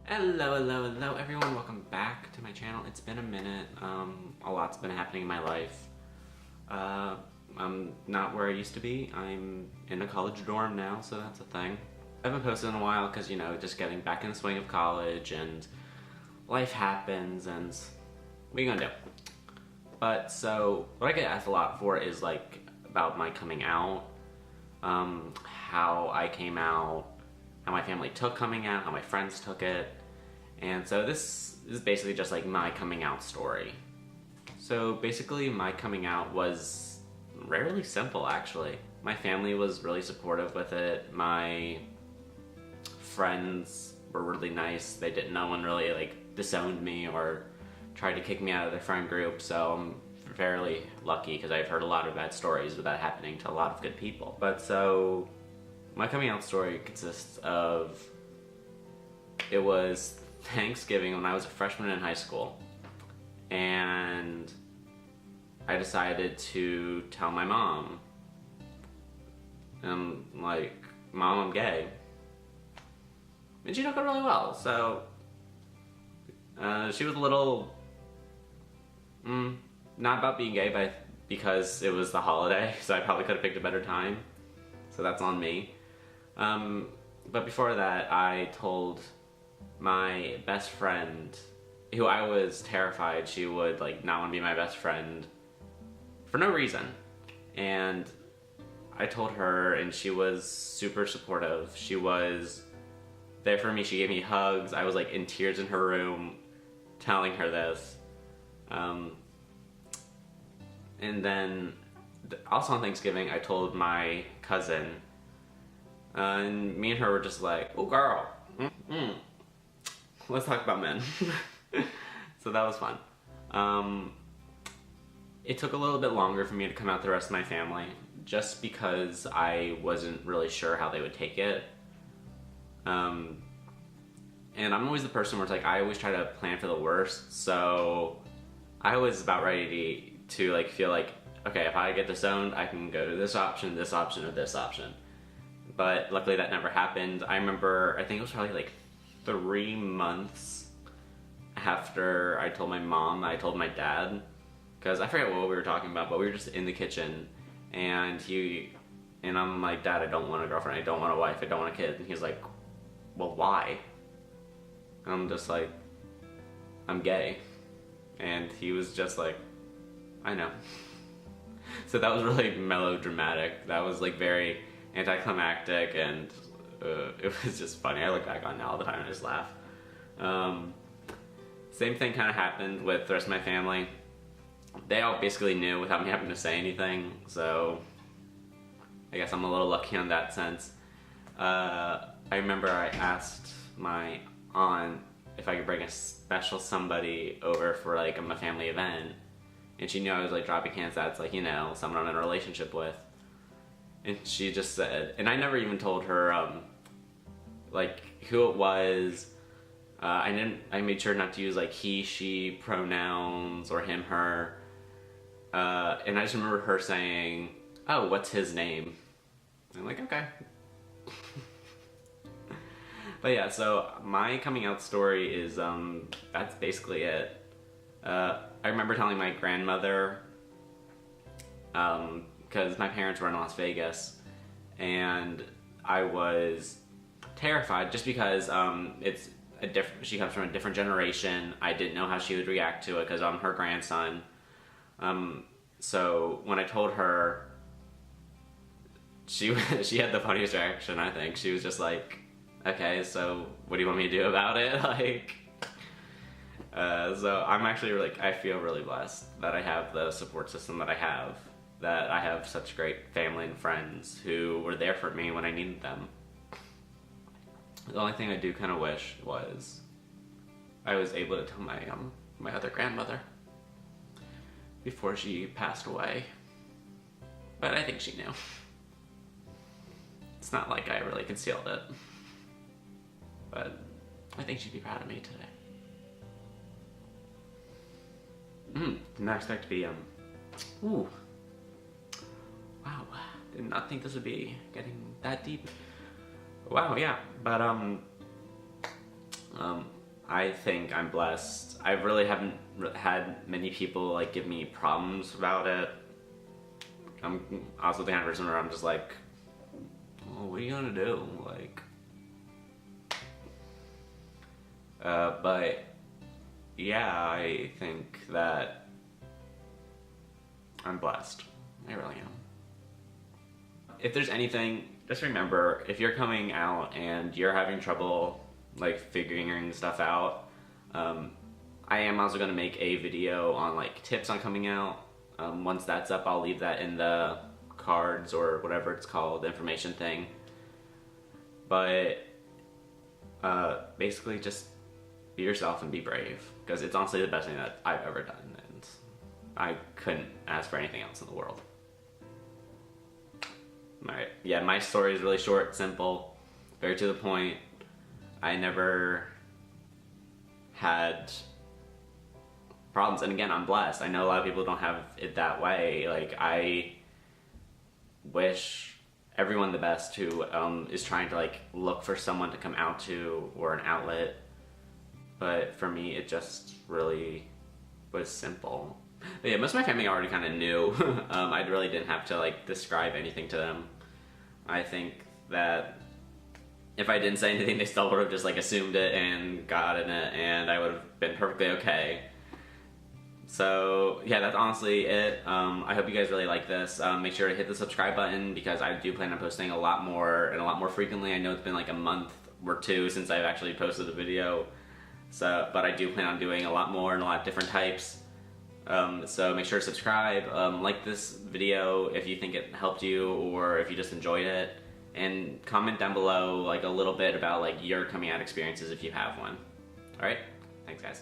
Hello everyone, welcome back to my channel. It's been a minute, a lot's been happening in my life. I'm not where I used to be. I'm in a college dorm now, so that's a thing. I haven't posted in a while because, you know, just getting back in the swing of college and life happens and what are you gonna do? But so, what I get asked a lot for is like about my coming out, how I came out, how my family took coming out, how my friends took it. And so this is basically just like my coming out story. So basically my coming out was rarely simple actually. My family was really supportive with it. My friends were really nice. No one really like disowned me or tried to kick me out of their friend group. So I'm fairly lucky because I've heard a lot of bad stories of that happening to a lot of good people. But so my coming out story consists of, it was Thanksgiving when I was a freshman in high school, and I decided to tell my mom. I'm like, Mom, I'm gay. And she took it really well, so she was a little, not about being gay, but because it was the holiday, so I probably could have picked a better time, so that's on me. But before that, I told my best friend, who I was terrified she would like not want to be my best friend for no reason. And I told her and she was super supportive. She was there for me. She gave me hugs. I was like in tears in her room telling her this. And then also on Thanksgiving, I told my cousin, and me and her were just like, oh girl, let's talk about men. So that was fun. It took a little bit longer for me to come out to the rest of my family, just because I wasn't really sure how they would take it. And I'm always the person where it's like, I always try to plan for the worst, so I was about ready to like feel like, okay, if I get disowned, I can go to this option, or this option. But luckily that never happened. I remember, I think it was probably like 3 months after I told my mom, I told my dad, because I forget what we were talking about, but we were just in the kitchen, and I'm like, Dad, I don't want a girlfriend, I don't want a wife, I don't want a kid. And he's like, well, why? And I'm just like, I'm gay. And he was just like, I know. So that was really melodramatic. That was like very anticlimactic, and it was just funny. I look back on it now all the time and I just laugh. Same thing kind of happened with the rest of my family. They all basically knew without me having to say anything, so I guess I'm a little lucky in that sense. I remember I asked my aunt if I could bring a special somebody over for like a family event, and she knew I was like dropping hints that's like, you know, someone I'm in a relationship with. And she just said, and I never even told her like who it was. I made sure not to use like he, she pronouns or him, her. And I just remember her saying, oh, what's his name? And I'm like, okay. But yeah, so my coming out story is, that's basically it. I remember telling my grandmother, because my parents were in Las Vegas, and I was terrified just because she comes from a different generation. I didn't know how she would react to it because I'm her grandson. So when I told her, she had the funniest reaction, I think. She was just like, okay, so what do you want me to do about it? Like, so I'm actually like, I feel really blessed that I have the support system that I have. That I have such great family and friends who were there for me when I needed them. The only thing I do kind of wish was I was able to tell my other grandmother before she passed away. But I think she knew. It's not like I really concealed it. But I think she'd be proud of me today. Did not expect to be, ooh. Wow, did not think this would be getting that deep. Wow, yeah, but I think I'm blessed. I really haven't had many people like give me problems about it. I'm also the kind of person where I'm just like, oh, what are you gonna do? Like, but yeah, I think that I'm blessed. I really am. If there's anything, just remember, if you're coming out and you're having trouble like figuring stuff out, I am also going to make a video on like tips on coming out. Once that's up, I'll leave that in the cards or whatever it's called, the information thing. But basically just be yourself and be brave, because it's honestly the best thing that I've ever done, and I couldn't ask for anything else in the world. Alright, yeah, my story is really short, simple, very to the point. I never had problems, and again, I'm blessed. I know a lot of people don't have it that way. Like, I wish everyone the best who is trying to like look for someone to come out to or an outlet, but for me it just really was simple. But yeah, most of my family already kind of knew. I really didn't have to like describe anything to them. I think that if I didn't say anything, they still would have just like assumed it and got in it, and I would have been perfectly okay. So yeah, that's honestly it. I hope you guys really like this. Make sure to hit the subscribe button, because I do plan on posting a lot more and a lot more frequently. I know it's been like a month or two since I've actually posted a video, but I do plan on doing a lot more and a lot of different types. So make sure to subscribe, like this video if you think it helped you or if you just enjoyed it, and comment down below like a little bit about like your coming out experiences if you have one. Alright, thanks guys.